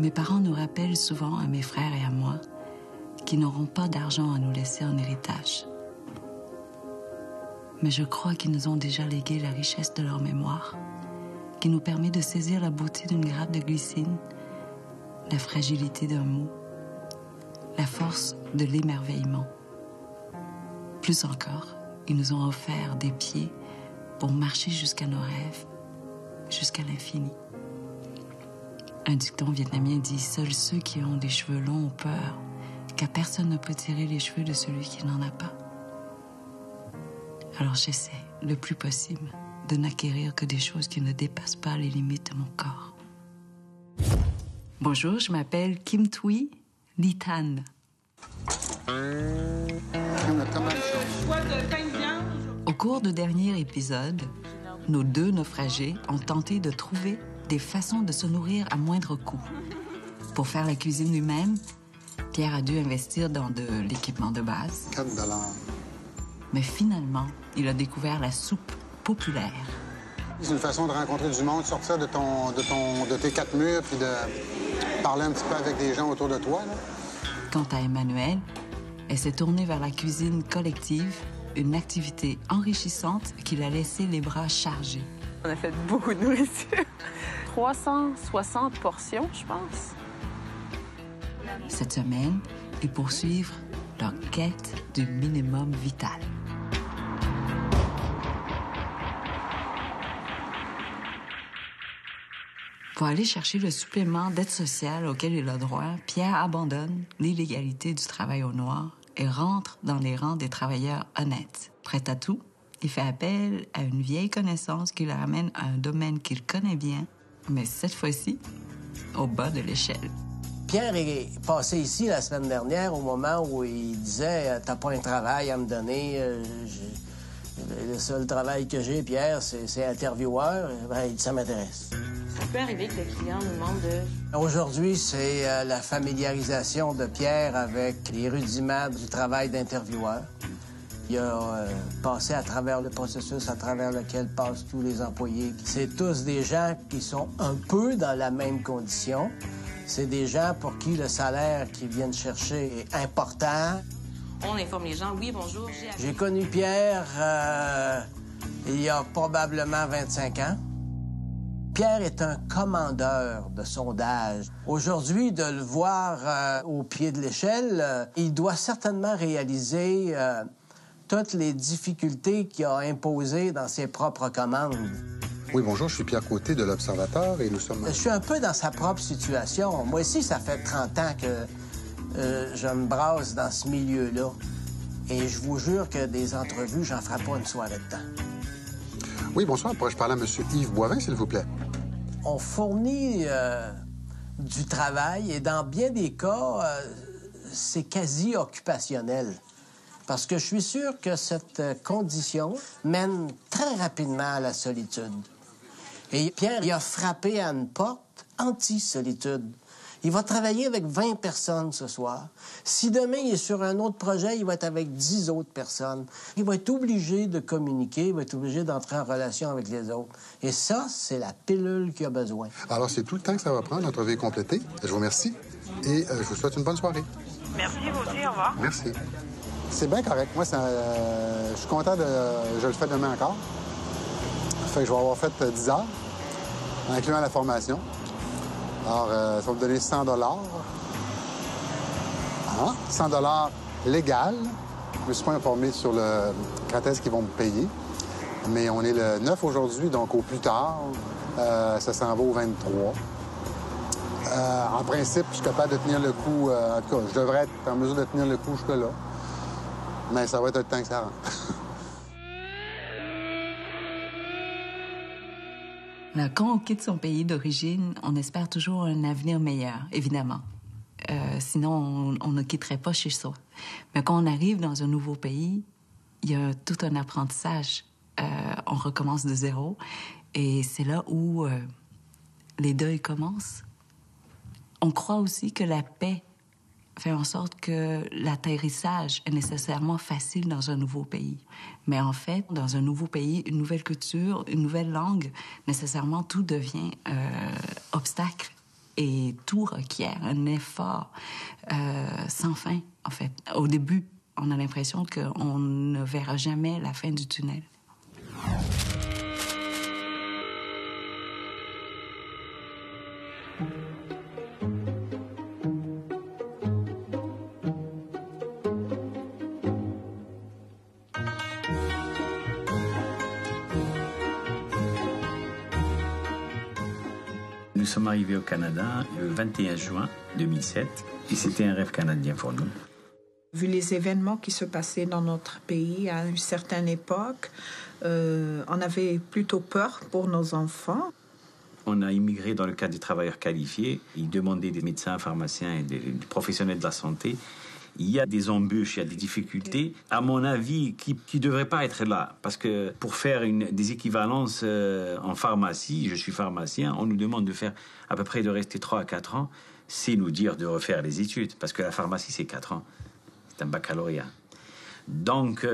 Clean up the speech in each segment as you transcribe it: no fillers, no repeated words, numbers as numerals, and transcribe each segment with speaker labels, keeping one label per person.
Speaker 1: Mes parents nous rappellent souvent, à mes frères et à moi, qu'ils n'auront pas d'argent à nous laisser en héritage. Mais je crois qu'ils nous ont déjà légué la richesse de leur mémoire, qui nous permet de saisir la beauté d'une grappe de glycine, la fragilité d'un mot, la force de l'émerveillement. Plus encore, ils nous ont offert des pieds pour marcher jusqu'à nos rêves, jusqu'à l'infini. Un dicton vietnamien dit « Seuls ceux qui ont des cheveux longs ont peur, car personne ne peut tirer les cheveux de celui qui n'en a pas. » Alors j'essaie, le plus possible, de n'acquérir que des choses qui ne dépassent pas les limites de mon corps. Bonjour, je m'appelle Kim Thuy Ly Tan. Au cours du dernier épisode, nos deux naufragés ont tenté de trouver des façons de se nourrir à moindre coût. Pour faire la cuisine lui-même, Pierre a dû investir dans de l'équipement de base.
Speaker 2: 4 $.
Speaker 1: Mais finalement, il a découvert la soupe populaire.
Speaker 2: C'est une façon de rencontrer du monde, sortir de tes 4 murs, puis de parler un petit peu avec des gens autour de toi, là.
Speaker 1: Quant à Emmanuelle, elle s'est tournée vers la cuisine collective, une activité enrichissante qui l'a laissé les bras chargés.
Speaker 3: On a fait beaucoup de nourriture. 360 portions, je pense.
Speaker 1: Cette semaine, ils poursuivent leur quête du minimum vital. Pour aller chercher le supplément d'aide sociale auquel il a droit, Pierre abandonne l'illégalité du travail au noir et rentre dans les rangs des travailleurs honnêtes. Prêt à tout, il fait appel à une vieille connaissance qui le ramène à un domaine qu'il connaît bien, mais cette fois-ci, au bas de l'échelle.
Speaker 4: Pierre est passé ici la semaine dernière au moment où il disait « T'as pas un travail à me donner, le seul travail que j'ai, Pierre, c'est intervieweur. » Ben, il dit « Ça m'intéresse. »
Speaker 3: Ça peut arriver que le client nous demande de...
Speaker 4: Aujourd'hui, c'est la familiarisation de Pierre avec les rudiments du travail d'intervieweur. Il a passé à travers le processus à travers lequel passent tous les employés. C'est tous des gens qui sont un peu dans la même condition. C'est des gens pour qui le salaire qu'ils viennent chercher est important.
Speaker 3: On informe les gens, oui, bonjour,
Speaker 4: J'ai connu Pierre il y a probablement 25 ans. Pierre est un commandeur de sondage. Aujourd'hui, de le voir au pied de l'échelle, il doit certainement réaliser toutes les difficultés qu'il a imposées dans ses propres commandes.
Speaker 2: Oui, bonjour, je suis Pierre Côté de l'Observateur et nous sommes...
Speaker 4: Je suis un peu dans sa propre situation. Moi aussi, ça fait 30 ans que je me brasse dans ce milieu-là. Et je vous jure que des entrevues, j'en ferai pas une soirée de temps.
Speaker 2: Oui, bonsoir, pourrais-je parler à M. Yves Boivin, s'il vous plaît?
Speaker 4: On fournit du travail et dans bien des cas, c'est quasi occupationnel. Parce que je suis sûr que cette condition mène très rapidement à la solitude. Et Pierre, il a frappé à une porte anti-solitude. Il va travailler avec 20 personnes ce soir. Si demain il est sur un autre projet, il va être avec 10 autres personnes. Il va être obligé de communiquer, il va être obligé d'entrer en relation avec les autres. Et ça, c'est la pilule qu'il a besoin.
Speaker 2: Alors, c'est tout le temps que ça va prendre, l'entrevue est complétée. Je vous remercie et je vous souhaite une bonne soirée.
Speaker 3: Merci, vous aussi, au revoir.
Speaker 2: Merci. C'est bien correct. Moi, je suis content de... Je le fais demain encore. Fait que je vais avoir fait 10 heures, incluant la formation. Alors, ça va me donner 100 $. Ah, 100 $ légal. Je me suis pas informé sur le quand est-ce qu'ils vont me payer. Mais on est le 9 aujourd'hui, donc au plus tard, ça s'en va au 23. En principe, je suis capable de tenir le coup. En tout cas, je devrais être en mesure de tenir le coup jusque-là. Mais ça va être le temps que ça rentre.
Speaker 1: Là, quand on quitte son pays d'origine, on espère toujours un avenir meilleur, évidemment. Sinon, on ne quitterait pas chez soi. Mais quand on arrive dans un nouveau pays, il y a tout un apprentissage. On recommence de zéro. Et c'est là où les deuils commencent. On croit aussi que la paix fait en sorte que l'atterrissage est nécessairement facile dans un nouveau pays. Mais en fait, dans un nouveau pays, une nouvelle culture, une nouvelle langue, nécessairement tout devient obstacle Et tout requiert un effort sans fin, en fait. Au début, on a l'impression qu'on ne verra jamais la fin du tunnel.
Speaker 5: Nous sommes arrivés au Canada le 21 juin 2007 et c'était un rêve canadien pour nous.
Speaker 6: Vu les événements qui se passaient dans notre pays à une certaine époque, on avait plutôt peur pour nos enfants.
Speaker 5: On a immigré dans le cadre des travailleurs qualifiés. Ils demandaient des médecins, pharmaciens et des professionnels de la santé. Il y a des embûches, il y a des difficultés, à mon avis, qui ne devraient pas être là. Parce que pour faire des équivalences en pharmacie, je suis pharmacien, on nous demande de faire à peu près de rester 3 à 4 ans, c'est nous dire de refaire les études. Parce que la pharmacie, c'est 4 ans. C'est un baccalauréat. Donc,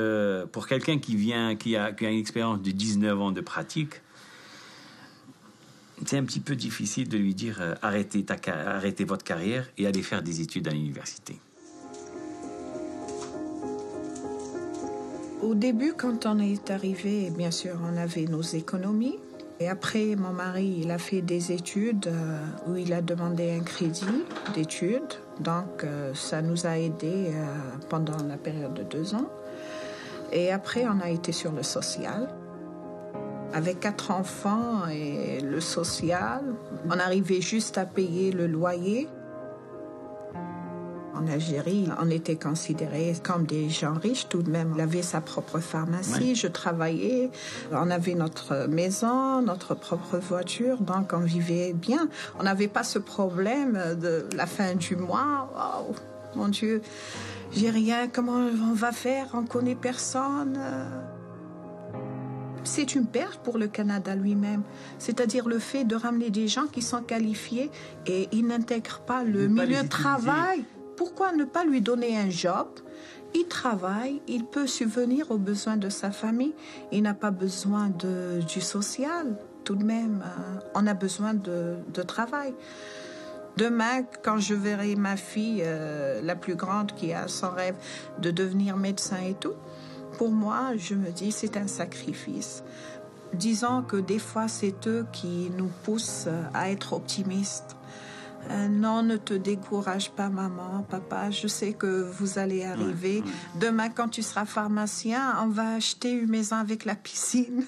Speaker 5: pour quelqu'un qui a une expérience de 19 ans de pratique, c'est un petit peu difficile de lui dire arrêtez votre carrière et allez faire des études à l'université.
Speaker 6: Au début, quand on est arrivé, bien sûr, on avait nos économies. Et après, mon mari, il a fait des études où il a demandé un crédit d'études. Donc, ça nous a aidés pendant la période de 2 ans. Et après, on a été sur le social. Avec 4 enfants et le social, on arrivait juste à payer le loyer. En Algérie, on était considérés comme des gens riches tout de même. Il avait sa propre pharmacie, oui. Je travaillais, on avait notre maison, notre propre voiture, donc on vivait bien. On n'avait pas ce problème de la fin du mois. Oh, mon Dieu, j'ai rien, comment on va faire? On ne connaît personne. C'est une perte pour le Canada lui-même. C'est-à-dire le fait de ramener des gens qui sont qualifiés et ils n'intègrent pas le milieu de travail. Pourquoi ne pas lui donner un job? Il travaille, il peut subvenir aux besoins de sa famille. Il n'a pas besoin du social. Tout de même, on a besoin de travail. Demain, quand je verrai ma fille, la plus grande, qui a son rêve de devenir médecin et tout, pour moi, je me dis, c'est un sacrifice. Disons que des fois, c'est eux qui nous poussent à être optimistes. Non, ne te décourage pas, maman, papa. Je sais que vous allez arriver. Demain, quand tu seras pharmacien, on va acheter une maison avec la piscine.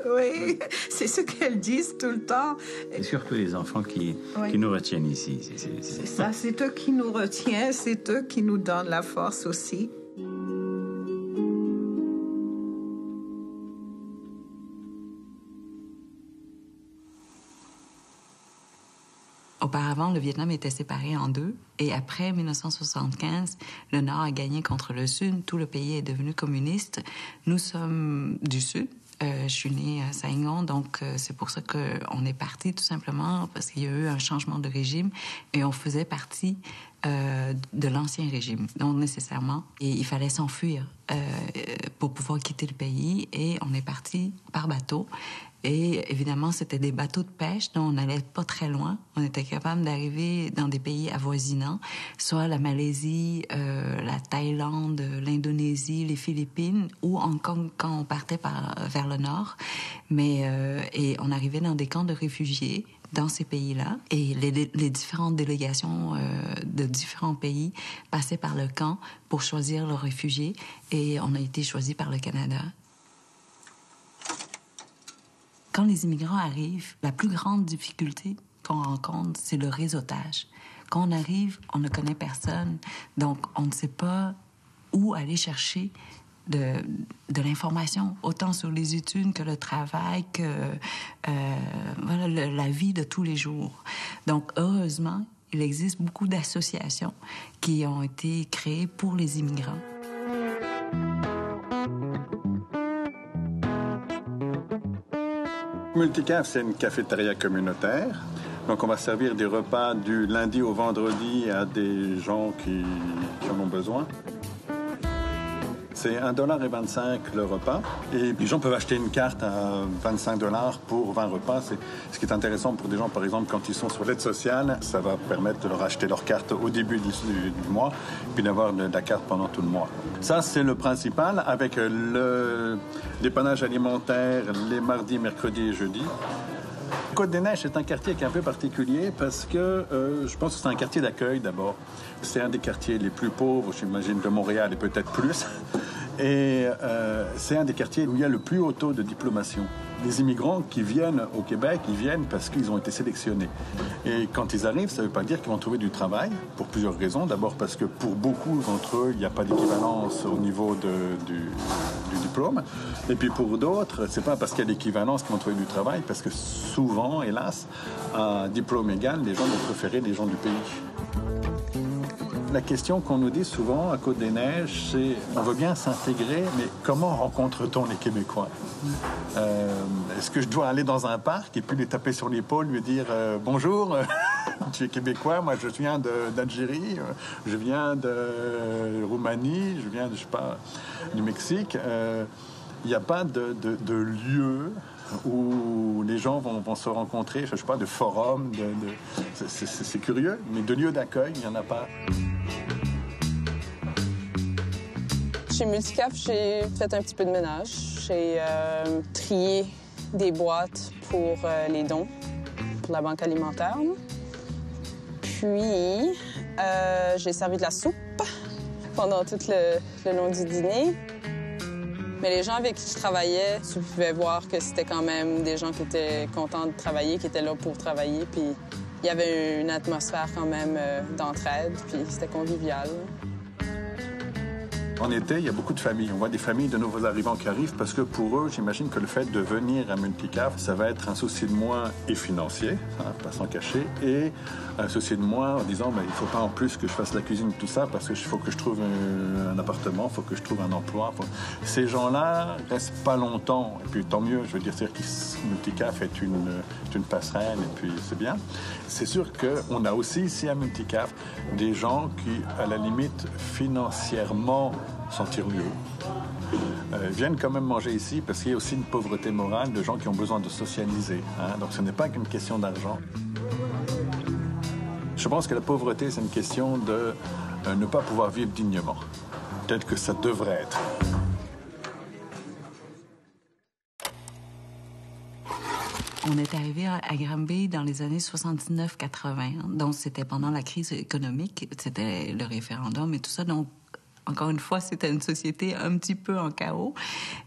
Speaker 6: Oui, c'est ce qu'elles disent tout le temps.
Speaker 5: C'est surtout les enfants qui nous retiennent ici.
Speaker 6: C'est ça, c'est eux qui nous retiennent, c'est eux qui nous donnent la force aussi.
Speaker 1: Auparavant, le Vietnam était séparé en 2 et après 1975, le Nord a gagné contre le Sud. Tout le pays est devenu communiste. Nous sommes du Sud. Je suis née à Saigon, donc c'est pour ça qu'on est parti tout simplement parce qu'il y a eu un changement de régime et on faisait partie de l'ancien régime. Donc nécessairement, et il fallait s'enfuir pour pouvoir quitter le pays et on est parti par bateau. Et évidemment, c'était des bateaux de pêche, donc on n'allait pas très loin. On était capable d'arriver dans des pays avoisinants, soit la Malaisie, la Thaïlande, l'Indonésie, les Philippines, ou Hong Kong quand on partait vers le nord. Et on arrivait dans des camps de réfugiés dans ces pays-là. Et les différentes délégations de différents pays passaient par le camp pour choisir leurs réfugiés. Et on a été choisis par le Canada. Quand les immigrants arrivent, la plus grande difficulté qu'on rencontre, c'est le réseautage. Quand on arrive, on ne connaît personne, donc on ne sait pas où aller chercher de l'information, autant sur les études que le travail, que la vie de tous les jours. Donc, heureusement, il existe beaucoup d'associations qui ont été créées pour les immigrants.
Speaker 7: Multicaf, c'est une cafétéria communautaire. Donc, on va servir des repas du lundi au vendredi à des gens qui en ont besoin. C'est $1,25 le repas. Et les gens peuvent acheter une carte à $25 pour 20 repas. C'est ce qui est intéressant pour des gens, par exemple, quand ils sont sur l'aide sociale, ça va permettre de leur acheter leur carte au début du mois, puis d'avoir la carte pendant tout le mois. Ça, c'est le principal, avec le dépannage alimentaire les mardis, mercredis et jeudis. Côte-des-Neiges, c'est un quartier qui est un peu particulier parce que je pense que c'est un quartier d'accueil d'abord. C'est un des quartiers les plus pauvres, j'imagine, de Montréal et peut-être plus. Et c'est un des quartiers où il y a le plus haut taux de diplomation. Les immigrants qui viennent au Québec, ils viennent parce qu'ils ont été sélectionnés. Et quand ils arrivent, ça ne veut pas dire qu'ils vont trouver du travail, pour plusieurs raisons. D'abord parce que pour beaucoup d'entre eux, il n'y a pas d'équivalence au niveau du diplôme. Et puis pour d'autres, c'est pas parce qu'il y a l'équivalence qu'ils vont trouver du travail, parce que souvent, hélas, à diplôme égal, les gens vont préférer les gens du pays. La question qu'on nous dit souvent à Côte-des-Neiges, c'est on veut bien s'intégrer, mais comment rencontre-t-on les Québécois? Est-ce que je dois aller dans un parc et puis les taper sur l'épaule, lui dire bonjour, tu es Québécois, moi je viens d'Algérie, je viens de Roumanie, je viens de, je sais pas, du Mexique. Il n'y a pas de lieu où les gens vont se rencontrer, je ne sais pas, de forum, c'est curieux, mais de lieu d'accueil, il n'y en a pas.
Speaker 3: Chez Multicaf, j'ai fait un petit peu de ménage. J'ai trié des boîtes pour les dons, pour la banque alimentaire. Puis, j'ai servi de la soupe pendant tout le long du dîner. Mais les gens avec qui je travaillais, tu pouvais voir que c'était quand même des gens qui étaient contents de travailler, qui étaient là pour travailler. Puis il y avait une atmosphère quand même d'entraide, puis c'était convivial.
Speaker 7: En été, il y a beaucoup de familles. On voit des familles de nouveaux arrivants qui arrivent parce que pour eux, j'imagine que le fait de venir à Multicaf, ça va être un souci de moins et financier, pas s'en cacher, et un souci de moins en disant il ne faut pas en plus que je fasse la cuisine et tout ça parce qu'il faut que je trouve un appartement, il faut que je trouve un emploi. Ces gens-là restent pas longtemps, et puis tant mieux, je veux dire, c'est-à-dire que Multicaf est une passerelle, et puis c'est bien. C'est sûr qu'on a aussi ici à Multicaf des gens qui, à la limite, financièrement, s'en tirent mieux. Viennent quand même manger ici parce qu'il y a aussi une pauvreté morale de gens qui ont besoin de socialiser. Donc ce n'est pas qu'une question d'argent. Je pense que la pauvreté, c'est une question de ne pas pouvoir vivre dignement. Peut-être que ça devrait être.
Speaker 1: On est arrivé à Granby dans les années 79-80. Donc, c'était pendant la crise économique. C'était le référendum et tout ça. Donc, encore une fois, c'était une société un petit peu en chaos.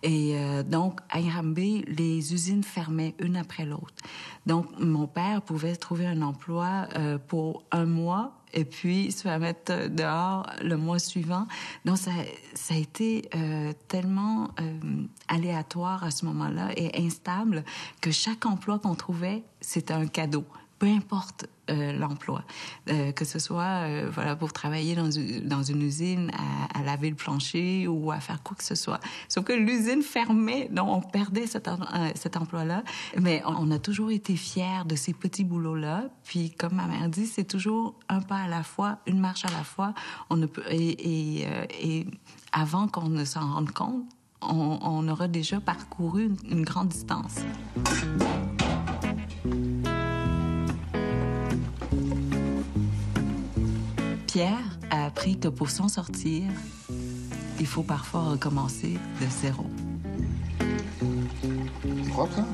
Speaker 1: Et donc, à Granby, les usines fermaient une après l'autre. Donc, mon père pouvait trouver un emploi pour un mois et puis se faire mettre dehors le mois suivant. Donc, ça a été tellement aléatoire à ce moment-là et instable que chaque emploi qu'on trouvait, c'était un cadeau. Peu importe l'emploi, que ce soit pour travailler dans une usine à laver le plancher ou à faire quoi que ce soit. Sauf que l'usine fermait, donc on perdait cet emploi-là. Mais on a toujours été fiers de ces petits boulots-là. Puis comme ma mère dit, c'est toujours un pas à la fois, une marche à la fois. On ne peut, et avant qu'on ne s'en rende compte, on aura déjà parcouru une grande distance. Pierre a appris que pour s'en sortir, il faut parfois recommencer de zéro.
Speaker 2: Propre, ça?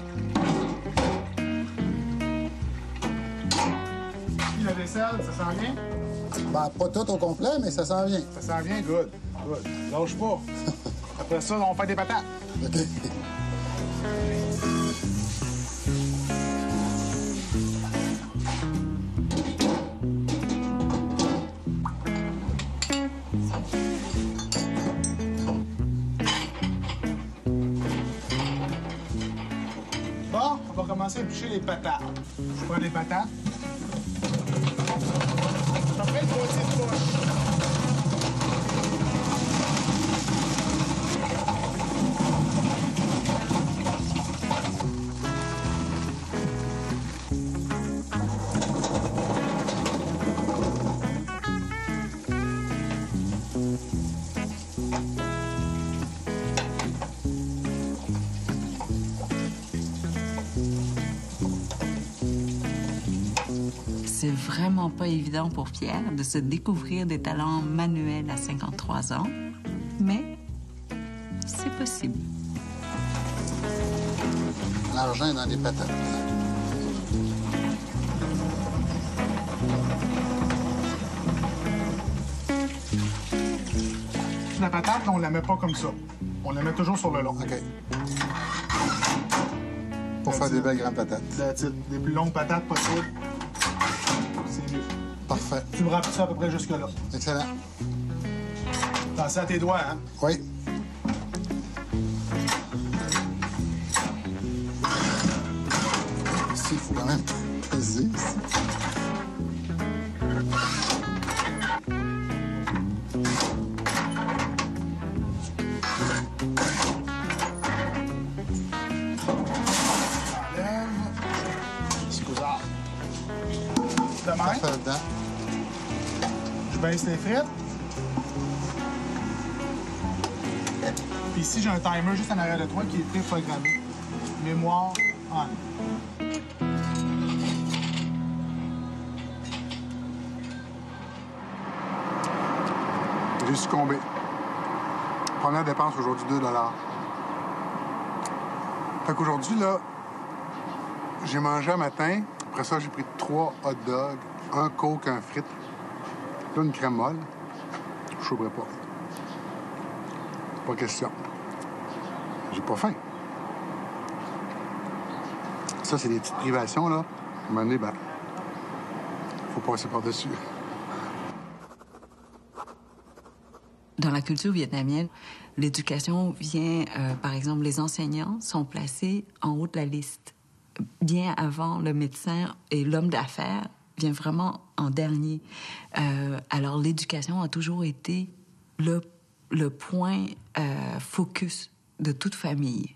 Speaker 8: La vaisselle, ça sent bien?
Speaker 2: Ben, pas tout au complet, mais ça sent bien.
Speaker 8: Ça sent bien, good. Good. Lâche pas. Après ça, on fait des patates.
Speaker 2: OK.
Speaker 8: Bon, on va commencer à bûcher les patates. Je prends les patates. Je fais le moitié de poche.
Speaker 1: c'est vraiment pas évident pour Pierre de se découvrir des talents manuels à 53 ans, mais c'est possible.
Speaker 2: L'argent est dans les patates.
Speaker 8: La patate, là, on la met pas comme ça. On la met toujours sur le long.
Speaker 2: OK. Pour faire des belles grandes patates.
Speaker 8: Les plus longues patates possibles. C'est mieux.
Speaker 2: Parfait.
Speaker 8: Tu me remplis ça à peu près jusque-là.
Speaker 2: Excellent.
Speaker 8: Pensez à tes doigts, hein?
Speaker 2: Oui. Ici, il faut quand même peser ici.
Speaker 8: Parfait
Speaker 2: dedans.
Speaker 8: Je baisse les frites. Puis ici, j'ai un timer juste en arrière de toi qui est préprogrammé. Mémoire on.
Speaker 2: J'ai succombé. Première dépense aujourd'hui, 2 $. Fait qu'aujourd'hui, là, j'ai mangé un matin. Après ça, j'ai pris 3 hot dogs, un coke, un frite, là, une crème molle. Je sauverai pas. Pas question. J'ai pas faim. Ça, c'est des petites privations, là. À un moment donné, ben, faut passer par-dessus.
Speaker 1: Dans la culture vietnamienne, l'éducation vient, par exemple, les enseignants sont placés en haut de la liste. Bien avant le médecin et l'homme d'affaires vient vraiment en dernier. Alors, l'éducation a toujours été le point focus de toute famille.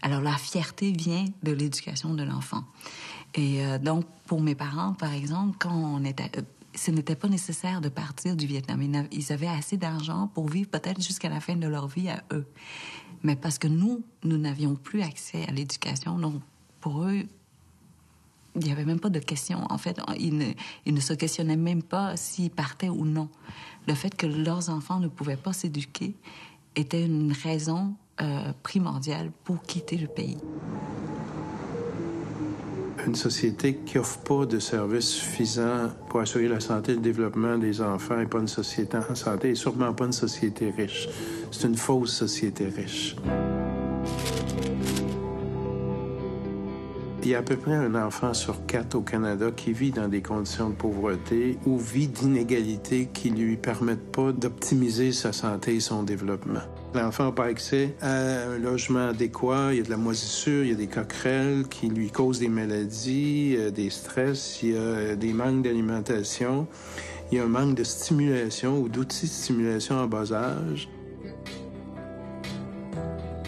Speaker 1: Alors, la fierté vient de l'éducation de l'enfant. Et donc, pour mes parents, par exemple, quand on était... ce n'était pas nécessaire de partir du Vietnam. Ils avaient assez d'argent pour vivre peut-être jusqu'à la fin de leur vie à eux. Mais parce que nous n'avions plus accès à l'éducation, donc pour eux, il n'y avait même pas de question. En fait, ils ne se questionnaient même pas s'ils partaient ou non. Le fait que leurs enfants ne pouvaient pas s'éduquer était une raison primordiale pour quitter le pays.
Speaker 9: Une société qui n'offre pas de services suffisants pour assurer la santé et le développement des enfants n'est pas une société en santé et sûrement pas une société riche. C'est une fausse société riche. Il y a à peu près un enfant sur 4 au Canada qui vit dans des conditions de pauvreté ou vit d'inégalités qui ne lui permettent pas d'optimiser sa santé et son développement. L'enfant n'a pas accès à un logement adéquat, il y a de la moisissure, il y a des coquerelles qui lui causent des maladies, des stress, il y a des manques d'alimentation, il y a un manque de stimulation ou d'outils de stimulation en bas âge.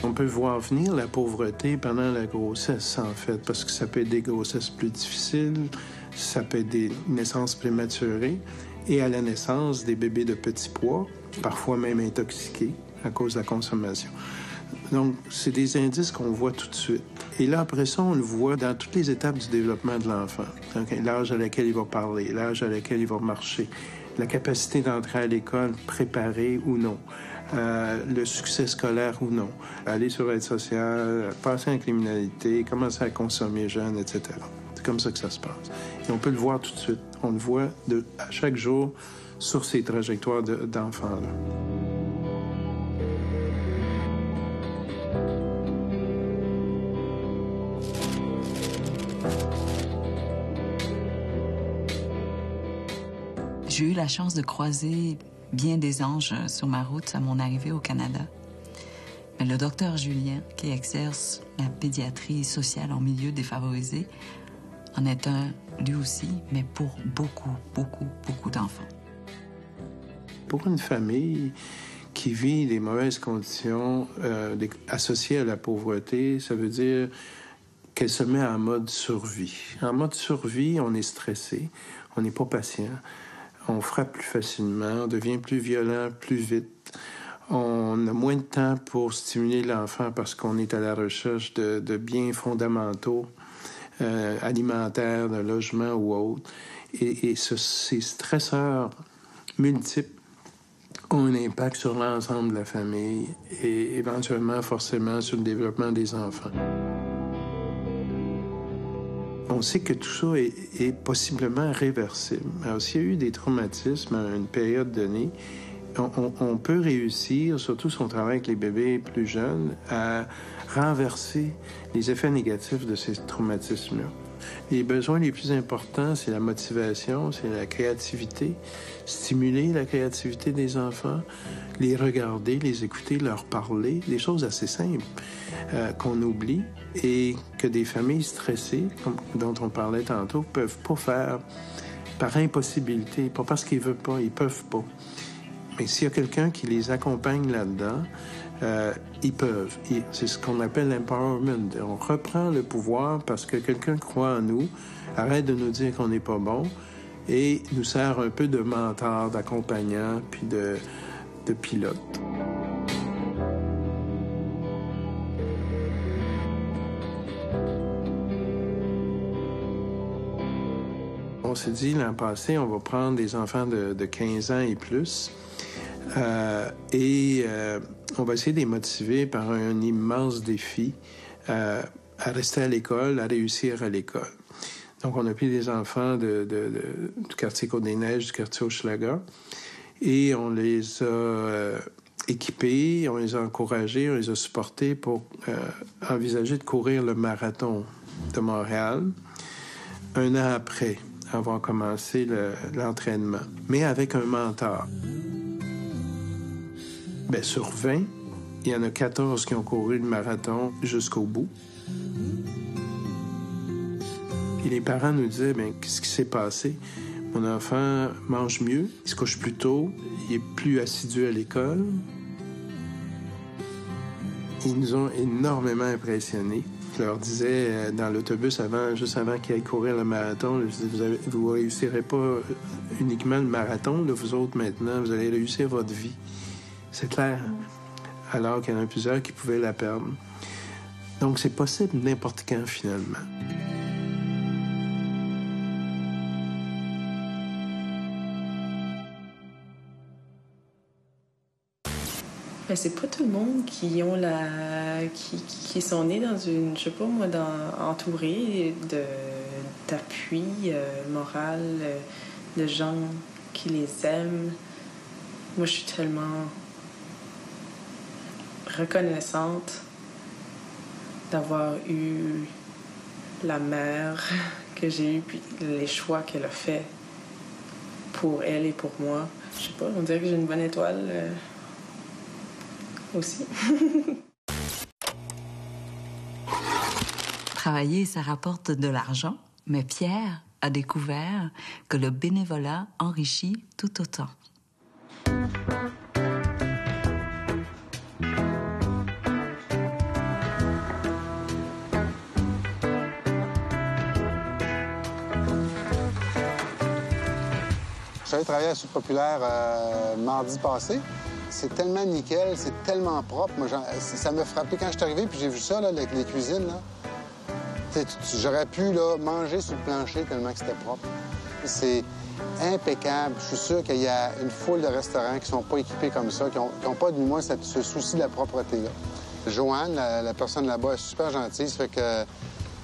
Speaker 9: On peut voir venir la pauvreté pendant la grossesse, en fait, parce que ça peut être des grossesses plus difficiles, ça peut être des naissances prématurées, et à la naissance, des bébés de petit poids, parfois même intoxiqués à cause de la consommation. Donc, c'est des indices qu'on voit tout de suite. Et là, après ça, on le voit dans toutes les étapes du développement de l'enfant. Donc, l'âge à laquelle il va parler, l'âge à laquelle il va marcher, la capacité d'entrer à l'école préparée ou non. Le succès scolaire ou non, aller sur l'aide sociale, passer en criminalité, commencer à consommer jeune, etc. C'est comme ça que ça se passe. Et on peut le voir tout de suite. On le voit à chaque jour sur ces trajectoires d'enfants-là.
Speaker 1: J'ai eu la chance de croiser bien des anges sur ma route à mon arrivée au Canada. Mais le docteur Julien, qui exerce la pédiatrie sociale en milieu défavorisé, en est un, lui aussi, mais pour beaucoup, beaucoup, beaucoup d'enfants.
Speaker 9: Pour une famille qui vit des mauvaises conditions associées à la pauvreté, ça veut dire qu'elle se met en mode survie. En mode survie, on est stressé, on n'est pas patient. On frappe plus facilement, on devient plus violent plus vite. On a moins de temps pour stimuler l'enfant parce qu'on est à la recherche de biens fondamentaux, alimentaires, de logement ou autres. Et ces stresseurs multiples ont un impact sur l'ensemble de la famille et éventuellement, forcément, sur le développement des enfants. On sait que tout ça est possiblement réversible. Alors, s'il y a eu des traumatismes à une période donnée, on peut réussir, surtout si on travaille avec les bébés plus jeunes, à renverser les effets négatifs de ces traumatismes-là. Les besoins les plus importants, c'est la motivation, c'est la créativité, stimuler la créativité des enfants, les regarder, les écouter, leur parler, des choses assez simples qu'on oublie et que des familles stressées, dont on parlait tantôt, peuvent pas faire par impossibilité, pas parce qu'ils veulent pas, ils peuvent pas. Mais s'il y a quelqu'un qui les accompagne là-dedans, ils peuvent. C'est ce qu'on appelle l'empowerment. On reprend le pouvoir parce que quelqu'un croit en nous, arrête de nous dire qu'on n'est pas bon et nous sert un peu de mentor, d'accompagnant, puis de pilote. On s'est dit l'an passé, on va prendre des enfants de 15 ans et plus. On va essayer de les motiver par un immense défi à rester à l'école, à réussir à l'école. Donc, on a pris des enfants du quartier Côte-des-Neiges, du quartier Hochelaga, et on les a équipés, on les a encouragés, on les a supportés pour envisager de courir le marathon de Montréal 1 an après avoir commencé l'entraînement, mais avec un mentor. Bien, sur 20, il y en a 14 qui ont couru le marathon jusqu'au bout. Et les parents nous disaient, bien, qu'est-ce qui s'est passé? Mon enfant mange mieux, il se couche plus tôt, il est plus assidu à l'école. Ils nous ont énormément impressionnés. Je leur disais dans l'autobus, juste avant qu'ils aillent courir le marathon, je disais, vous ne réussirez pas uniquement le marathon, là, vous autres maintenant, vous allez réussir votre vie. C'est clair. Alors qu'il y en a plusieurs qui pouvaient la perdre. Donc, c'est possible n'importe quand, finalement.
Speaker 10: Ben, c'est pas tout le monde qui ont qui sont nés dans une, je sais pas moi, entourés d'appui moral, de gens qui les aiment. Moi, je suis tellement reconnaissante d'avoir eu la mère que j'ai eue, puis les choix qu'elle a fait pour elle et pour moi. Je sais pas, on dirait que j'ai une bonne étoile aussi.
Speaker 1: Travailler, ça rapporte de l'argent, mais Pierre a découvert que le bénévolat enrichit tout autant.
Speaker 2: J'allais travailler à la Soupe Populaire mardi passé. C'est tellement nickel, c'est tellement propre. Moi, ça m'a frappé quand je suis arrivé, puis j'ai vu ça, là, avec les cuisines. J'aurais pu là, manger sur le plancher tellement que c'était propre. C'est impeccable. Je suis sûr qu'il y a une foule de restaurants qui ne sont pas équipés comme ça, qui n'ont pas du moins ce souci de la propreté-là. Joanne, la personne là-bas, est super gentille. Ça fait que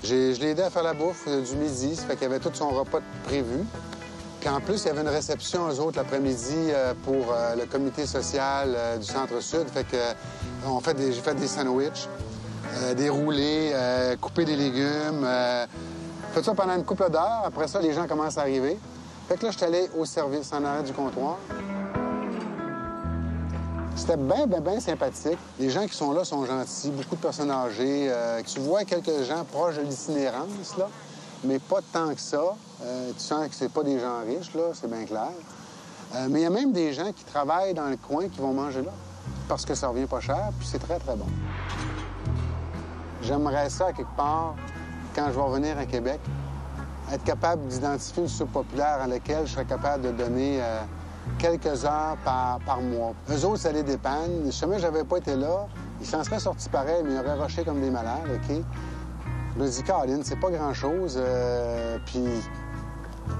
Speaker 2: je l'ai aidé à faire la bouffe du midi. Ça fait qu'il y avait tout son repas prévu. Puis en plus, il y avait une réception, eux autres, l'après-midi pour le comité social du Centre-Sud. Fait que j'ai fait des sandwichs, des roulés, couper des légumes. Fait ça pendant une couple d'heures. Après ça, les gens commencent à arriver. Fait que là, je suis allé au service en arrêt du comptoir. C'était bien sympathique. Les gens qui sont là sont gentils, beaucoup de personnes âgées. Tu vois quelques gens proches de l'itinérance, là, mais pas tant que ça. Tu sens que c'est pas des gens riches, là, c'est bien clair. Mais il y a même des gens qui travaillent dans le coin qui vont manger là, parce que ça revient pas cher, puis c'est très, très bon. J'aimerais ça, à quelque part, quand je vais revenir à Québec, être capable d'identifier une soupe populaire à laquelle je serais capable de donner quelques heures par mois. Eux autres, ça les dépanne. Si jamais je n'avais pas été là, ils s'en seraient sortis pareil, mais ils auraient rushé comme des malades, OK? Je me dis, Caroline, c'est pas grand-chose, puis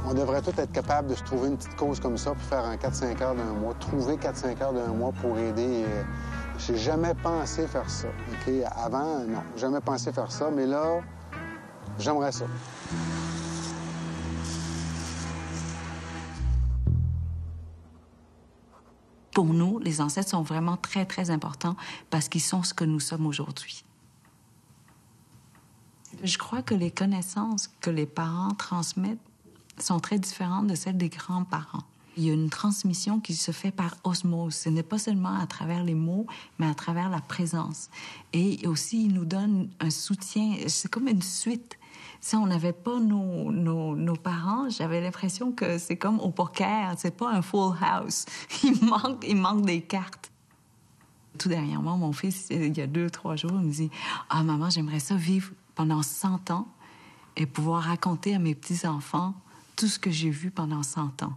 Speaker 2: On devrait tous être capables de se trouver une petite cause comme ça pour faire un 4-5 heures d'un mois, trouver 4-5 heures d'un mois pour aider. J'ai jamais pensé faire ça. OK? Avant, non, jamais pensé faire ça, mais là, j'aimerais ça.
Speaker 1: Pour nous, les ancêtres sont vraiment très, très importants parce qu'ils sont ce que nous sommes aujourd'hui. Je crois que les connaissances que les parents transmettent sont très différentes de celles des grands-parents. Il y a une transmission qui se fait par osmose. Ce n'est pas seulement à travers les mots, mais à travers la présence. Et aussi, ils nous donnent un soutien. C'est comme une suite. Si on n'avait pas nos parents, j'avais l'impression que c'est comme au poker, c'est pas un full house. Il manque des cartes. Tout dernièrement, mon fils, il y a 2-3 jours, il me dit « Ah, maman, j'aimerais ça vivre pendant 100 ans et pouvoir raconter à mes petits-enfants tout ce que j'ai vu pendant 100 ans. »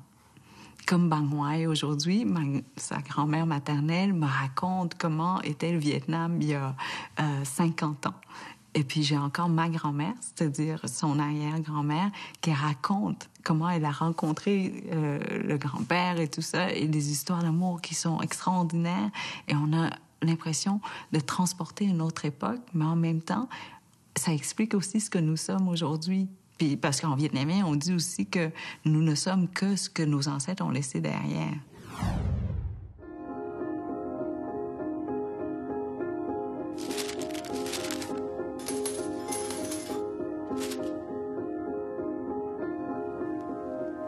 Speaker 1: Comme Bang Huai, aujourd'hui, sa grand-mère maternelle me raconte comment était le Vietnam il y a 50 ans. Et puis j'ai encore ma grand-mère, c'est-à-dire son arrière-grand-mère, qui raconte comment elle a rencontré le grand-père et tout ça, et des histoires d'amour qui sont extraordinaires. Et on a l'impression de transporter une autre époque, mais en même temps, ça explique aussi ce que nous sommes aujourd'hui. Puis parce qu'en vietnamien, on dit aussi que nous ne sommes que ce que nos ancêtres ont laissé derrière.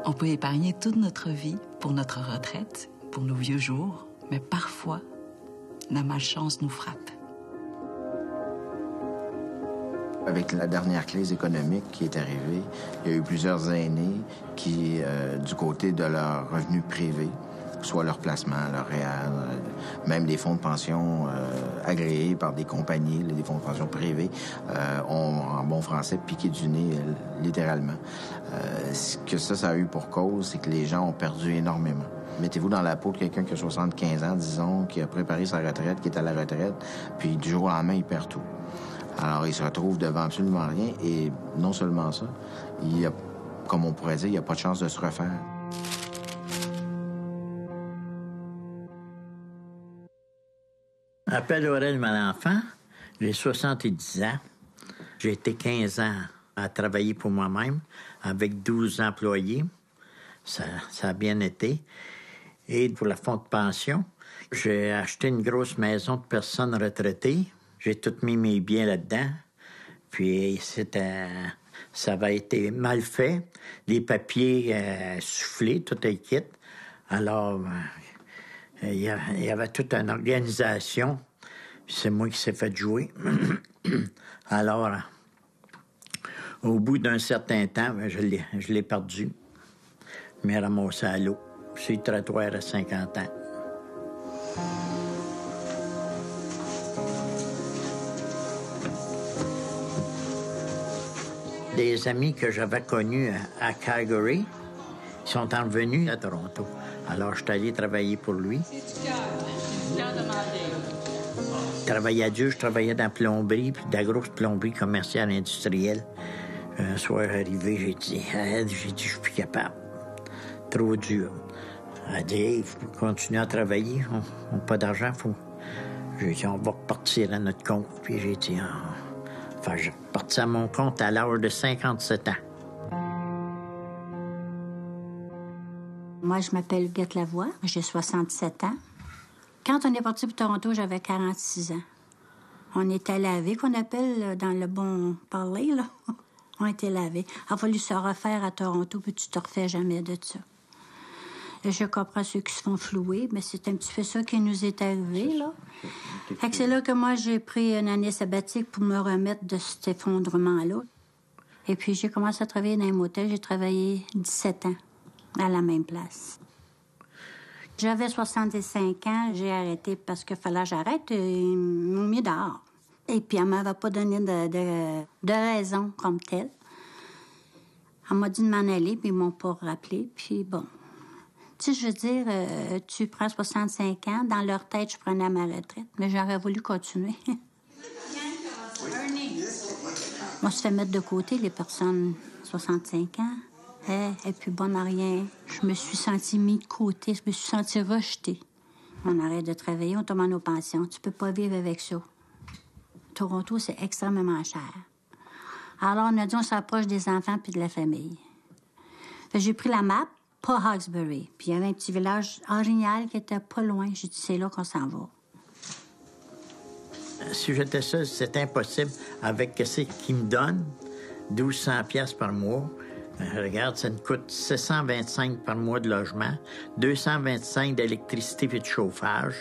Speaker 1: On peut épargner toute notre vie pour notre retraite, pour nos vieux jours, mais parfois, la malchance nous frappe.
Speaker 11: Avec la dernière crise économique qui est arrivée, il y a eu plusieurs aînés qui, du côté de leurs revenus privés, soit leur placement, leur REER, même des fonds de pension agréés par des compagnies, des fonds de pension privés, ont, en bon français, piqué du nez, littéralement. Ce que ça a eu pour cause, c'est que les gens ont perdu énormément. Mettez-vous dans la peau de quelqu'un qui a 75 ans, disons, qui a préparé sa retraite, qui est à la retraite, puis du jour au lendemain, il perd tout. Alors, il se retrouve devant absolument rien, et non seulement ça, il y a, comme on pourrait dire, il n'y a pas de chance de se refaire.
Speaker 12: Je m'appelle Aurel Malenfant, j'ai 70 ans. J'ai été 15 ans à travailler pour moi-même, avec 12 employés. Ça a bien été. Et pour le fonds de pension, j'ai acheté une grosse maison de personnes retraitées. J'ai tout mis mes biens là-dedans. Puis ça avait été mal fait. Les papiers soufflés, tout est kit. Alors, il y avait toute une organisation. C'est moi qui s'est fait jouer. Alors, au bout d'un certain temps, je l'ai perdu. Je m'ai ramassé à l'eau. Sur le trottoir à 50 ans. Des amis que j'avais connus à Calgary sont revenus à Toronto. Alors, je suis allé travailler pour lui. Je travaillais à Dieu, je travaillais dans la plomberie, puis de la grosse plomberie commerciale industrielle. Un soir arrivé, j'ai dit, je suis plus capable. Trop dur. Elle a dit, hey, il faut continuer à travailler. On n'a pas d'argent, J'ai dit, on va repartir à notre compte. Puis j'ai dit, Enfin, je partis à mon compte à l'âge de 57 ans.
Speaker 13: Moi, je m'appelle Huguette Lavoie, j'ai 67 ans. Quand on est parti pour Toronto, j'avais 46 ans. On était lavés, qu'on appelle dans le bon parler, là. On était lavés. Il a fallu se refaire à Toronto, puis tu te refais jamais de ça. Et je comprends ceux qui se font flouer, mais c'est un petit peu ça qui nous est arrivé, là. Fait que c'est là que moi, j'ai pris une année sabbatique pour me remettre de cet effondrement-là. Et puis, j'ai commencé à travailler dans un motel. J'ai travaillé 17 ans à la même place. J'avais 65 ans. J'ai arrêté parce qu'il fallait que j'arrête. Ils m'ont mis dehors. Et puis, elle m'avait pas donné de raison comme telle. Elle m'a dit de m'en aller, puis ils m'ont pas rappelé. Puis bon... Tu sais, je veux dire, tu prends 65 ans, dans leur tête, je prenais ma retraite, mais j'aurais voulu continuer. Moi, je fais mettre de côté les personnes 65 ans. Elle est plus bonne à rien. Je me suis sentie mise de côté, je me suis sentie rejetée. On arrête de travailler, on tombe en pension. Tu peux pas vivre avec ça. Toronto, c'est extrêmement cher. Alors, on a dit, on s'approche des enfants puis de la famille. J'ai pris la map, pas Hawkesbury. Puis il y avait un petit village orignal qui était pas loin. J'ai dit, c'est là qu'on s'en va.
Speaker 12: Si j'étais seul, c'est impossible. Avec ce qu'ils me donnent, 1200 pièces par mois. Regarde, ça me coûte 725 par mois de logement, 225 d'électricité et de chauffage.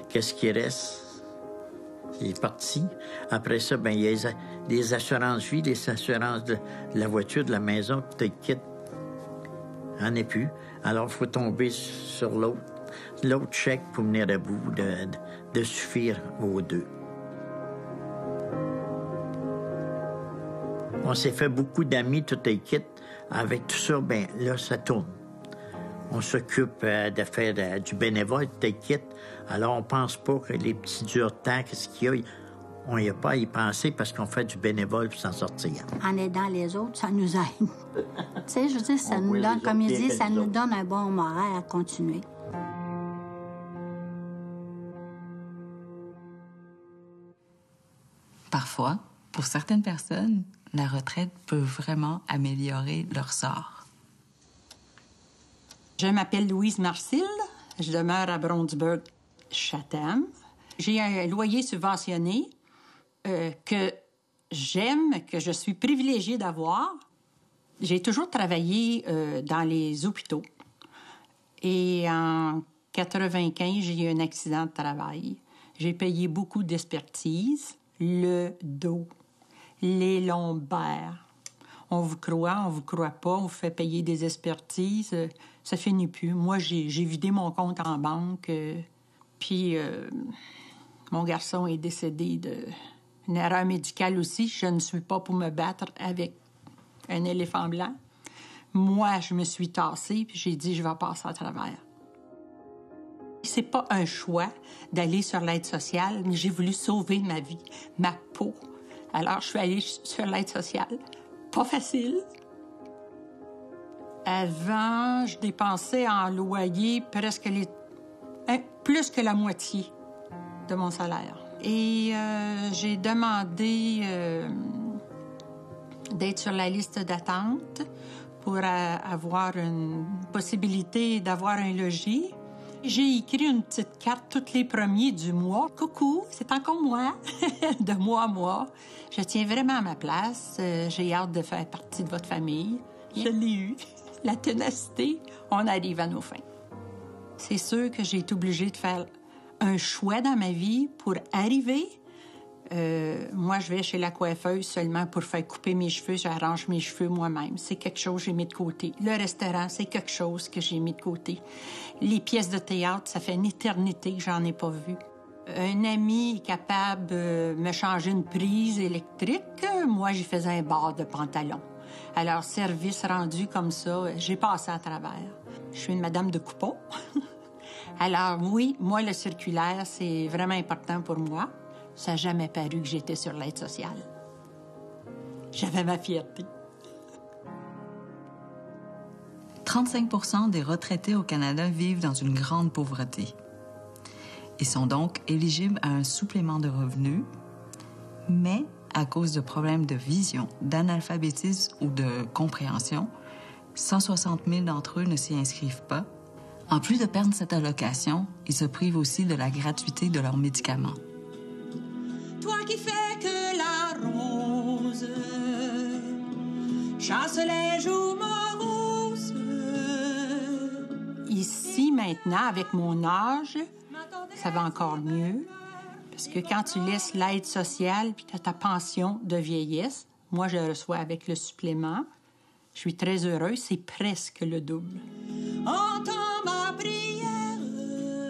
Speaker 12: Qu'est-ce qui reste? Il est parti. Après ça, ben il y a des assurances-vie, des assurances de la voiture, de la maison, tu te quittes. Il n'y en a plus. Alors, il faut tomber sur l'autre chèque pour venir à bout de suffire aux deux. On s'est fait beaucoup d'amis, tout est quitte. Avec tout ça, ben là, ça tourne. On s'occupe de faire du bénévole, tout est quitte. Alors, on pense pas que les petits durs temps, qu'est-ce qu'il y a, on n'y a pas à y penser parce qu'on fait du bénévole pour s'en sortir.
Speaker 13: En aidant les autres, ça nous aide. Tu sais, je veux dire, ça nous donne, comme il dit, ça nous donne un bon moral à continuer.
Speaker 1: Parfois, pour certaines personnes, la retraite peut vraiment améliorer leur sort.
Speaker 14: Je m'appelle Louise Marcille. Je demeure à Brownsburg, Chatham. J'ai un loyer subventionné que j'aime, que je suis privilégiée d'avoir. J'ai toujours travaillé dans les hôpitaux. Et en 1995, j'ai eu un accident de travail. J'ai payé beaucoup d'expertise, le dos, les lombaires. On vous croit pas, on vous fait payer des expertises. Ça finit plus. Moi, j'ai vidé mon compte en banque. Puis, mon garçon est décédé d'une erreur médicale aussi. Je ne suis pas pour me battre avec un éléphant blanc. Moi, je me suis tassée, puis j'ai dit, je vais passer à travers. C'est pas un choix d'aller sur l'aide sociale, mais j'ai voulu sauver ma vie, ma peau. Alors, je suis allée sur l'aide sociale. Pas facile. Avant, je dépensais en loyer presque plus que la moitié de mon salaire. Et j'ai demandé d'être sur la liste d'attente pour avoir une possibilité d'avoir un logis. J'ai écrit une petite carte tous les premiers du mois. Coucou, c'est encore moi, de mois à mois. Je tiens vraiment à ma place. J'ai hâte de faire partie de votre famille. Je l'ai eu. La ténacité, on arrive à nos fins. C'est sûr que j'ai été obligée de faire un choix dans ma vie pour arriver. Moi, je vais chez la coiffeuse seulement pour faire couper mes cheveux. J'arrange mes cheveux moi-même. C'est quelque chose que j'ai mis de côté. Le restaurant, c'est quelque chose que j'ai mis de côté. Les pièces de théâtre, ça fait une éternité que j'en ai pas vu. Un ami est capable de me changer une prise électrique. Moi, j'y faisais un bord de pantalon. Alors, service rendu comme ça, j'ai passé à travers. Je suis une madame de coupon. Alors, oui, moi, le circulaire, c'est vraiment important pour moi. Ça n'a jamais paru que j'étais sur l'aide sociale. J'avais ma fierté.
Speaker 1: 35% des retraités au Canada vivent dans une grande pauvreté. Ils sont donc éligibles à un supplément de revenus, mais à cause de problèmes de vision, d'analphabétisme ou de compréhension, 160 000 d'entre eux ne s'y inscrivent pas. En plus de perdre cette allocation, ils se privent aussi de la gratuité de leurs médicaments.
Speaker 15: Toi qui fais que la rose chasse les joues moroses.
Speaker 14: Ici, maintenant, avec mon âge, ça va encore mieux. Parce que quand tu laisses l'aide sociale puis tu as ta pension de vieillesse, moi, je reçois avec le supplément. Je suis très heureuse, c'est presque le double.
Speaker 15: Entends ma prière.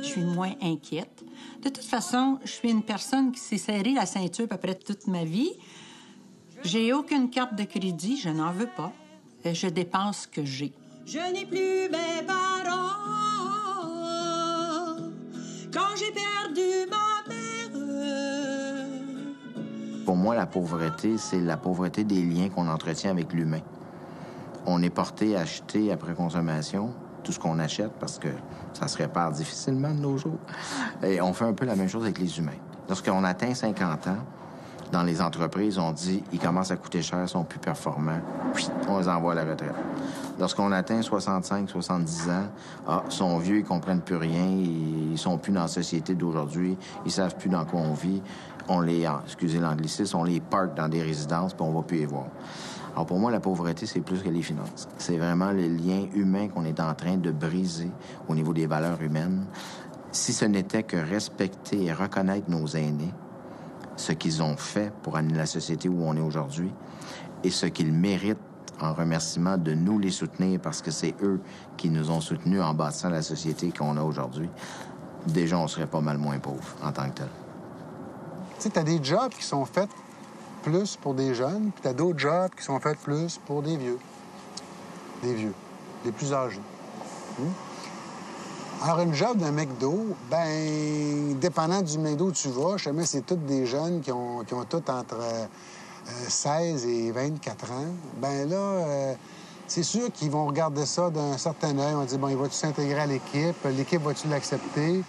Speaker 14: Je suis moins inquiète. De toute façon, je suis une personne qui s'est serrée la ceinture à peu près toute ma vie. J'ai aucune carte de crédit, je n'en veux pas. Je dépense ce que j'ai.
Speaker 15: Je n'ai plus mes parents quand j'ai perdu ma mère.
Speaker 11: Pour moi, la pauvreté, c'est la pauvreté des liens qu'on entretient avec l'humain. On est porté à acheter après consommation tout ce qu'on achète parce que ça se répare difficilement de nos jours. Et on fait un peu la même chose avec les humains. Lorsqu'on atteint 50 ans, dans les entreprises, on dit ils commencent à coûter cher, ils sont plus performants, puis on les envoie à la retraite. Lorsqu'on atteint 65, 70 ans, ils sont vieux, ils comprennent plus rien, ils sont plus dans la société d'aujourd'hui, ils savent plus dans quoi on vit. On les, excusez l'anglicisme, on les parque dans des résidences, puis on va plus les voir. Alors pour moi, la pauvreté, c'est plus que les finances. C'est vraiment les liens humains qu'on est en train de briser au niveau des valeurs humaines. Si ce n'était que respecter et reconnaître nos aînés, ce qu'ils ont fait pour amener la société où on est aujourd'hui et ce qu'ils méritent en remerciement de nous les soutenir parce que c'est eux qui nous ont soutenus en bâtissant la société qu'on a aujourd'hui, déjà, on serait pas mal moins pauvres en tant que tel.
Speaker 2: Tu sais, t'as des jobs qui sont faits plus pour des jeunes, puis t'as d'autres jobs qui sont faits plus pour des vieux. Des plus âgés. Alors, une job d'un McDo, ben, dépendant du McDo où tu vas, je sais, c'est tous des jeunes qui ont tous entre 16 et 24 ans. Ben là, c'est sûr qu'ils vont regarder ça d'un certain œil. On va dire, bon, il va-tu s'intégrer à l'équipe? L'équipe va-tu l'accepter?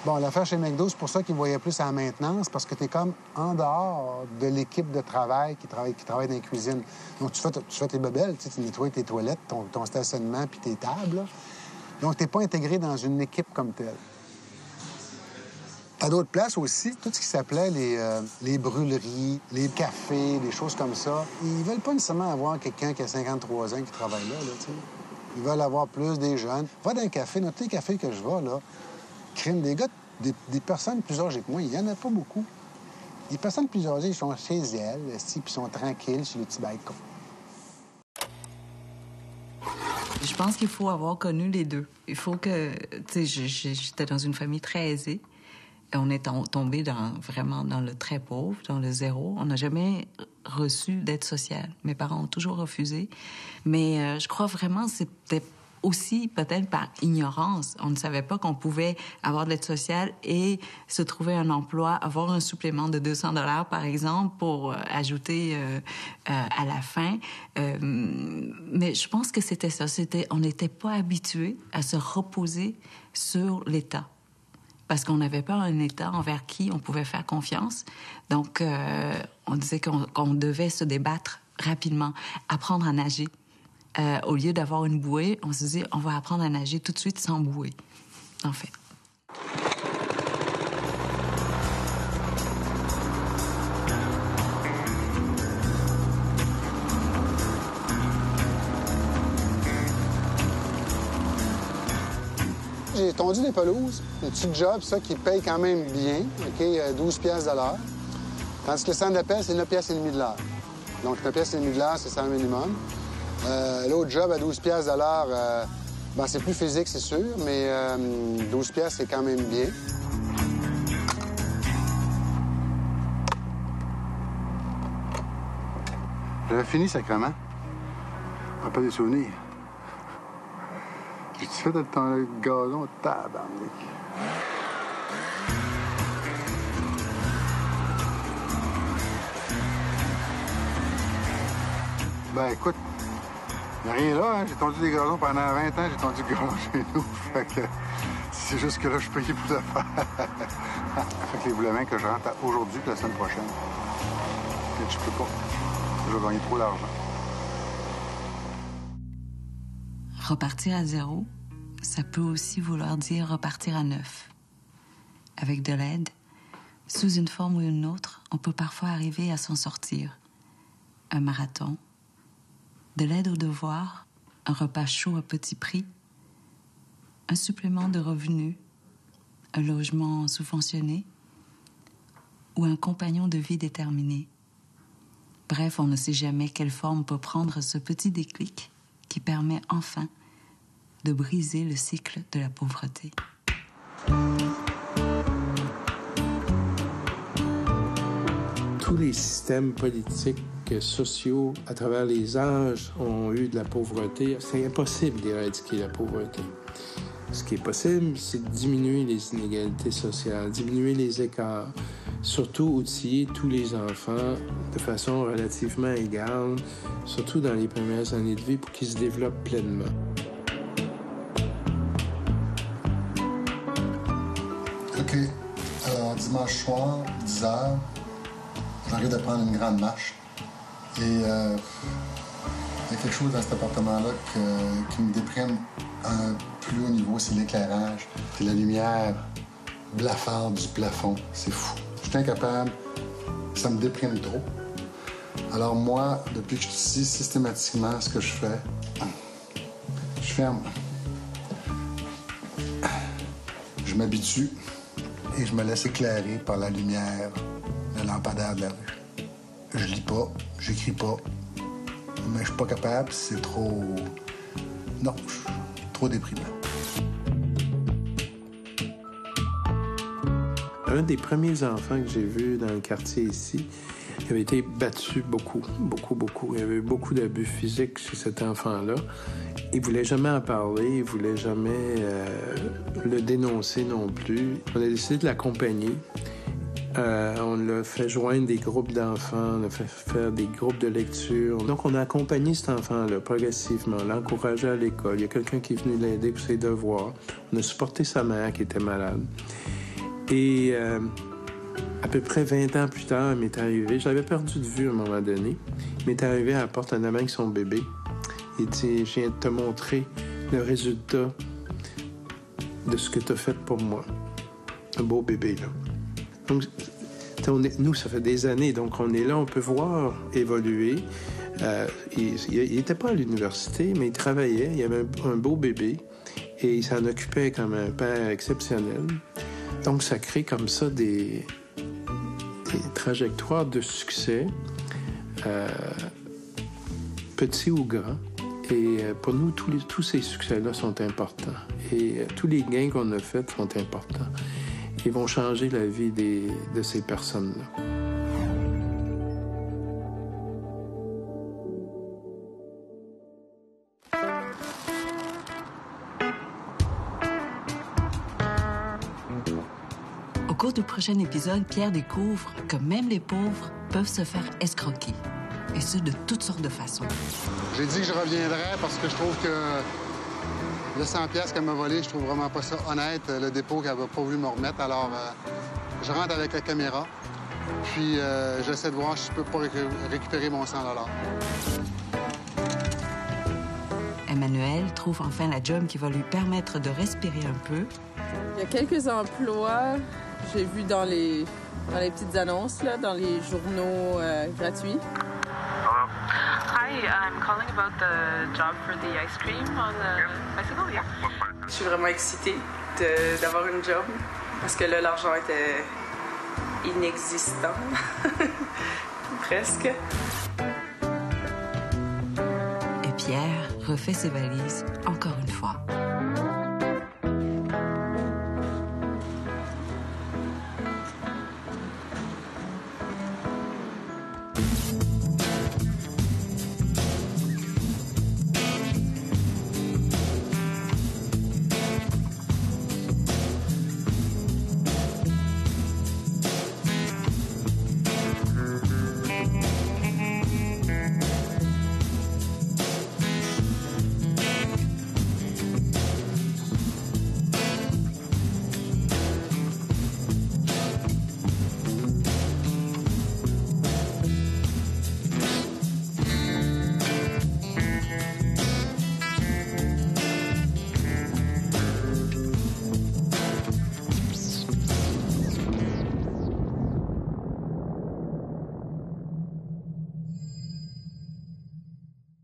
Speaker 2: Bon, l'affaire chez McDo, c'est pour ça qu'ils voyaient plus à la maintenance, parce que tu es comme en dehors de l'équipe de travail qui travaille dans les cuisines. Donc, tu fais tes bebelles, tu nettoies tes toilettes, ton stationnement puis tes tables, là. Donc, tu n'es pas intégré dans une équipe comme telle. À d'autres places aussi, tout ce qui s'appelait les brûleries, les cafés, des choses comme ça, ils veulent pas nécessairement avoir quelqu'un qui a 53 ans qui travaille là, tu sais. Ils veulent avoir plus des jeunes. Va dans un café, dans tous les cafés que je vais, là, crime des gars, des personnes plus âgées que moi, il n'y en a pas beaucoup. Les personnes plus âgées, ils sont chez elles, puis ils sont tranquilles sur le petit balcon.
Speaker 1: Je pense qu'il faut avoir connu les deux. Il faut que... Tu sais, j'étais dans une famille très aisée. Et on est tombé vraiment dans le très pauvre, dans le zéro. On n'a jamais reçu d'aide sociale. Mes parents ont toujours refusé. Mais je crois vraiment que c'était aussi peut-être par ignorance. On ne savait pas qu'on pouvait avoir de l'aide sociale et se trouver un emploi, avoir un supplément de 200 $ par exemple pour ajouter à la fin. Mais je pense que c'était ça. On n'était pas habitués à se reposer sur l'État. Parce qu'on n'avait pas un État envers qui on pouvait faire confiance. Donc, on disait qu'on devait se débattre rapidement, apprendre à nager. Au lieu d'avoir une bouée, on se dit, on va apprendre à nager tout de suite sans bouée, en fait.
Speaker 2: J'ai tondu des pelouses, un petit job, ça, qui paye quand même bien, OK, 12 piastres de l'heure. Tandis que le centre d'appel, c'est 9 piastres et demi de l'heure. Donc, 9 piastres et demi de l'heure, c'est ça le minimum. L'autre job à 12 piastres de l'heure, ben, c'est plus physique, c'est sûr, mais 12 piastres, c'est quand même bien. J'avais fini, sacrément. On n'a pas des souvenirs. J'ai-tu fait de ton gazon, tabarnak? Ben, écoute, il n'y a rien là, hein. J'ai tondu des gazons pendant 20 ans, j'ai tondu du gazon chez nous. Fait que c'est juste que là, je suis payé pour le faire. Fait que les boulemins que je rentre aujourd'hui et la semaine prochaine. Et je peux pas. Je vais gagner trop d'argent.
Speaker 1: Repartir à zéro, ça peut aussi vouloir dire repartir à neuf. Avec de l'aide, sous une forme ou une autre, on peut parfois arriver à s'en sortir. Un marathon, de l'aide aux devoirs, un repas chaud à petit prix, un supplément de revenus, un logement subventionné ou un compagnon de vie déterminé. Bref, on ne sait jamais quelle forme peut prendre ce petit déclic qui permet enfin de briser le cycle de la pauvreté.
Speaker 9: Tous les systèmes politiques, sociaux, à travers les âges, ont eu de la pauvreté. C'est impossible d'éradiquer la pauvreté. Ce qui est possible, c'est de diminuer les inégalités sociales, diminuer les écarts, surtout outiller tous les enfants de façon relativement égale, surtout dans les premières années de vie, pour qu'ils se développent pleinement.
Speaker 2: OK. Alors, dimanche soir, 10h, j'arrive de prendre une grande marche. Et il y a quelque chose dans cet appartement-là qui me déprime à un plus haut niveau, c'est l'éclairage. C'est la lumière blafarde du plafond. C'est fou. Je suis incapable. Ça me déprime trop. Alors moi, depuis que je suis ici, systématiquement, ce que je fais, je ferme. Je m'habitue et je me laisse éclairer par la lumière, le lampadaire de la rue. Je lis pas, j'écris pas, mais je suis pas capable, c'est trop... Non, je suis trop déprimant.
Speaker 9: Un des premiers enfants que j'ai vus dans le quartier ici, il avait été battu beaucoup. Il y avait eu beaucoup d'abus physiques chez cet enfant-là. Il voulait jamais en parler, il voulait jamais le dénoncer non plus. On a décidé de l'accompagner. On l'a fait joindre des groupes d'enfants, on a fait faire des groupes de lecture. Donc, on a accompagné cet enfant-là progressivement, on l'a encouragé à l'école. Il y a quelqu'un qui est venu l'aider pour ses devoirs. On a supporté sa mère qui était malade. Et à peu près 20 ans plus tard, il m'est arrivé, je l'avais perdu de vue à un moment donné, il m'est arrivé à la porte un homme avec son bébé. Il dit, je viens de te montrer le résultat de ce que tu as fait pour moi. Un beau bébé, là. Donc, nous, ça fait des années, donc on est là, on peut voir évoluer. Il n'était pas à l'université, mais il travaillait, il avait un beau bébé et il s'en occupait comme un père exceptionnel. Donc, ça crée comme ça des trajectoires de succès, petits ou grands. Et pour nous, tous ces succès-là sont importants. Et tous les gains qu'on a faits sont importants. Ils vont changer la vie de ces personnes-là.
Speaker 1: Au cours du prochain épisode, Pierre découvre que même les pauvres peuvent se faire escroquer. Et ce, de toutes sortes de façons.
Speaker 2: J'ai dit que je reviendrais parce que je trouve que le 100$ qu'elle m'a volé, je trouve vraiment pas ça honnête, le dépôt qu'elle n'a pas voulu me remettre. Alors, je rentre avec la caméra, puis j'essaie de voir si je peux pas récupérer mon 100$.
Speaker 1: Emmanuel trouve enfin la job qui va lui permettre de respirer un peu.
Speaker 3: Il y a quelques emplois, j'ai vu dans les petites annonces, là, dans les journaux gratuits.
Speaker 16: Hi, I'm calling about the job for the ice cream on the bicycle. Yeah.
Speaker 10: Je suis vraiment excitée d'avoir une job parce que là, l'argent était inexistant. Presque.
Speaker 1: Et Pierre refait ses valises encore une fois.